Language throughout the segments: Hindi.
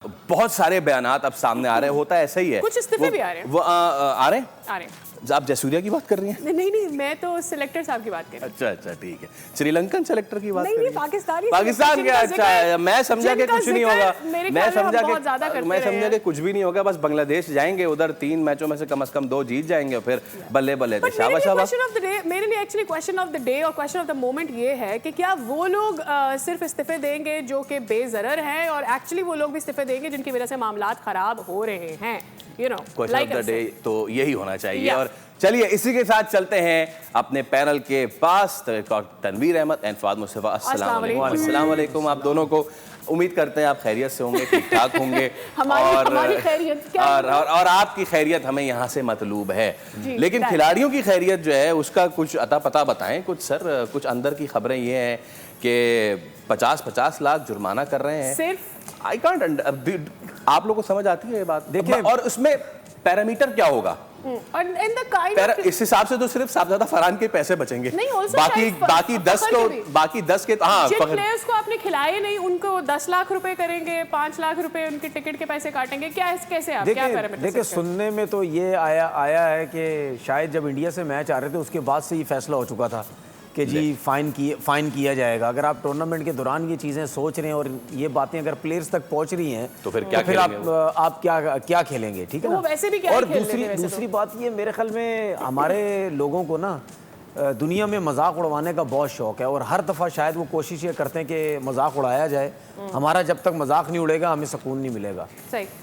बहुत सारे बयानात अब सामने आ रहे हैं, होता है ऐसा ही है। कुछ इस्तीफे भी आ रहे हैं। वो आ रहे हैं? आ रहे हैं। आप जयसूर्या की बात कर रही हैं? नहीं, मैं तो सिलेक्टर साहब की बात कर रही हूँ। अच्छा ठीक है। श्रीलंकन सेलेक्टर की बात कर रही हैं? पाकिस्तानी। पाकिस्तान के, अच्छा मैं समझा कि कुछ नहीं होगा। मैं समझा कि कुछ भी नहीं होगा, बस बांग्लादेश जाएंगे, उधर 3 मैचों में से कम 2 जीत जाएंगे और फिर बल्ले बल्ले। शाबाश शाबाश। मेरे लिए actually question of the day और क्वेश्चन ऑफ द मोमेंट ये है कि क्या वो लोग सिर्फ इस्तीफे देंगे जो कि बेजरर हैं, और एक्चुअली वो लोग भी इस्तीफे देंगे जिनकी वजह से मामलात खराब हो रहे हैं। क्वेश्चन ऑफ द डे तो यही होना चाहिए। और चलिए इसी के साथ चलते हैं अपने पैनल के पास। तनवीर अहमद एंड फवाद मुस्तफा, अस्सलाम वालेकुम आप दोनों को। उम्मीद करते हैं आप खैरियत से होंगे, ठीक ठाक होंगे। हमारी खैरियत क्या और आपकी खैरियत हमें यहाँ से मतलूब है। लेकिन खिलाड़ियों की खैरियत जो है उसका कुछ अता पता बताएं कुछ सर। कुछ अंदर की खबरें ये हैं कि 50-50 लाख जुर्माना कर रहे हैं सिर्फ। आई कांट, आप लोगों को समझ आती है ये बात? देखिए, और उसमें पैरामीटर क्या होगा? इस हिसाब से तो सिर्फ साहबजादा फरहान के पैसे बचेंगे। बाकी 10 के जिन प्लेयर्स को आपने खिलाए नहीं उनको 10 लाख रुपए करेंगे, 5 लाख रुपए उनके टिकट के पैसे काटेंगे। कैसे आप क्या पैरामीटर? देखिए, सुनने में तो ये आया है कि शायद जब इंडिया से मैच आ रहे थे उसके बाद से ये फैसला हो चुका था कि जी फाइन किया जाएगा। अगर आप टूर्नामेंट के दौरान ये चीज़ें सोच रहे हैं और ये बातें अगर प्लेयर्स तक पहुंच रही हैं तो फिर आप क्या खेलेंगे? ठीक है ना। वैसे भी क्या और दूसरी बात ये, मेरे ख्याल में हमारे लोगों को ना दुनिया में मजाक उड़वाने का बहुत शौक है और हर दफ़ा शायद वो कोशिश ये करते हैं कि मजाक उड़ाया जाए। हमारा जब तक मजाक नहीं उड़ेगा हमें सुकून नहीं मिलेगा।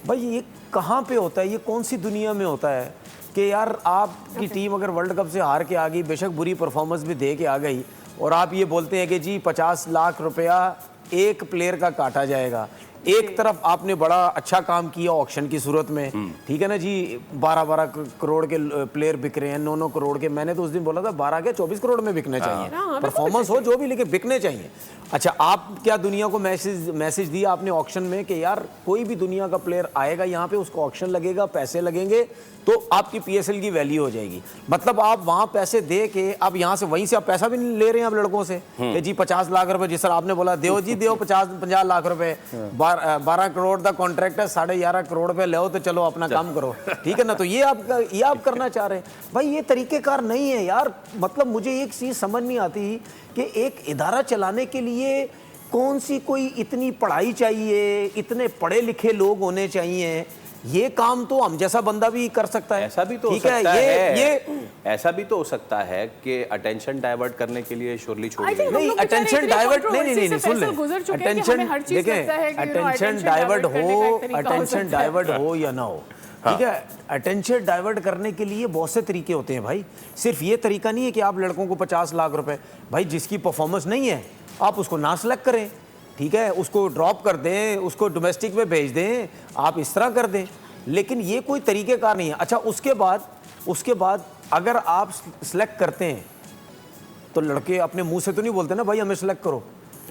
भाई ये कहाँ पे होता है? ये कौन सी दुनिया में होता है कि यार आपकी टीम अगर वर्ल्ड कप से हार के आ गई, बेशक बुरी परफॉर्मेंस भी दे के आ गई, और आप ये बोलते हैं कि जी 50 लाख रुपया एक प्लेयर का काटा जाएगा। एक तरफ आपने बड़ा अच्छा काम किया ऑक्शन की सूरत में, ठीक है ना जी। 12 करोड़ के प्लेयर बिक रहे हैं, 9 करोड़ के। मैंने तो उस दिन बोला था 12 के 24 करोड़ में बिकने चाहिए, परफॉर्मेंस हो जो भी, लेकिन बिकने चाहिए। अच्छा, आप क्या दुनिया को मैसेज दिया आपने ऑक्शन में कि यार कोई भी दुनिया का प्लेयर आएगा यहाँ पे, उसको ऑक्शन लगेगा, पैसे लगेंगे तो आपकी PSL की वैल्यू हो जाएगी। मतलब आप वहाँ पैसे दे के अब यहाँ से वहीं से आप पैसा भी नहीं ले रहे हैं आप लड़कों से कि जी 50 लाख रुपए, जिस तरह आपने बोला देव जी देव 50 लाख रुपए, 12 करोड़ का कॉन्ट्रैक्ट है, 11.5 करोड़ रुपए ले तो चलो अपना काम करो, ठीक है ना। तो ये आप करना चाह रहे हैं। भाई ये तरीकेकार नहीं है यार। मतलब मुझे एक चीज़ समझ नहीं आती कि एक इदारा चलाने के लिए कौन सी कोई इतनी पढ़ाई चाहिए, इतने पढ़े लिखे लोग होने चाहिए। ये काम तो हम जैसा बंदा भी कर सकता है। ऐसा भी तो हो सकता है, ऐसा भी तो हो सकता है कि अटेंशन डाइवर्ट करने के लिए शुरली छोड़ दी। नहीं, अटेंशन डाइवर्ट नहीं सुन ले। अटेंशन डाइवर्ट हो या ना हो, ठीक है। अटेंशन डाइवर्ट करने के लिए बहुत से तरीके होते हैं भाई। सिर्फ ये तरीका नहीं है कि आप लड़कों को 50 लाख रुपए, भाई जिसकी परफॉर्मेंस नहीं है आप उसको ना सेलेक्ट करें, ठीक है, उसको ड्रॉप कर दें, उसको डोमेस्टिक में भेज दें, आप इस तरह कर दें। लेकिन ये कोई तरीक़ेकार नहीं है। अच्छा, उसके बाद अगर आप सेलेक्ट करते हैं तो लड़के अपने मुंह से तो नहीं बोलते ना भाई हमें सेलेक्ट करो,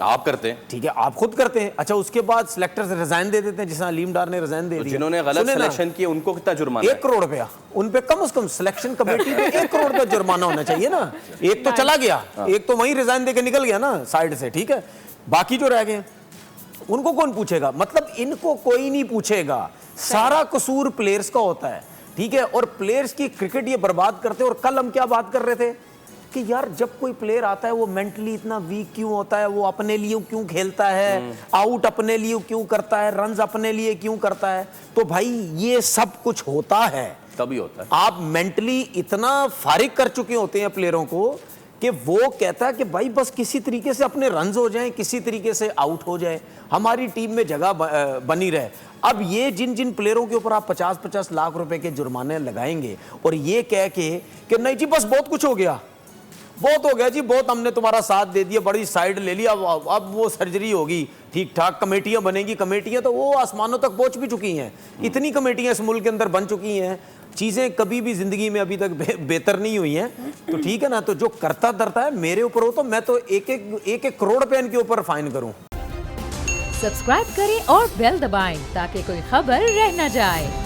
आप करते हैं, ठीक है, आप खुद करते हैं। अच्छा, उसके बाद सिलेक्टर से रिजाइन दे देते हैं, जिस अलीम डार ने रिजाइन दे दिया। जिन्होंने गलत सिलेक्शन किया उनको कितना जुर्माना? 1 करोड़ रुपया। उन पे कम से कम सिलेक्शन कमेटी पे 1 करोड़ रुपया जुर्माना होना चाहिए ना। एक तो चला गया, एक तो वहीं रिजाइन दे के निकल गया ना साइड से, ठीक है। बाकी जो रह गए उनको कौन पूछेगा? मतलब इनको कोई नहीं पूछेगा। सारा कसूर प्लेयर्स का होता है, ठीक है। और प्लेयर्स की क्रिकेट ये बर्बाद करते हैं। और कल हम क्या बात कर रहे थे कि यार जब कोई प्लेयर आता है वो मेंटली इतना वीक क्यों होता है, वो अपने लिए क्यों खेलता है, आउट अपने लिए क्यों करता है, रन्स अपने लिए क्यों करता है। तो भाई ये सब कुछ होता है, तभी होता है। आप मेंटली इतना फारिग कर चुके होते हैं प्लेयरों को कि वो कहता है कि भाई बस किसी तरीके से अपने रन्स हो जाएं, किसी तरीके से आउट हो जाए, हमारी टीम में जगह बनी रहे। अब ये जिन प्लेयरों के ऊपर आप 50-50 लाख रुपए के जुर्माने लगाएंगे और ये कह के कि नहीं जी बस बहुत कुछ हो गया जी, बहुत हमने तुम्हारा साथ दे दिया, बड़ी साइड ले लिया, अब वो सर्जरी होगी, ठीक ठाक कमेटियां बनेगी। कमेटियां तो वो आसमानों तक पहुंच भी चुकी हैं। इतनी कमेटियां इस मुल्क के अंदर बन चुकी हैं। चीज़ें कभी भी जिंदगी में अभी तक बेहतर नहीं हुई हैं। तो ठीक है ना, तो जो करता धरता है मेरे ऊपर हो तो मैं तो एक करोड़ रुपए इनके ऊपर फाइन करूं। सब्सक्राइब करें और बेल दबाएं ताकि कोई खबर रह न जाए।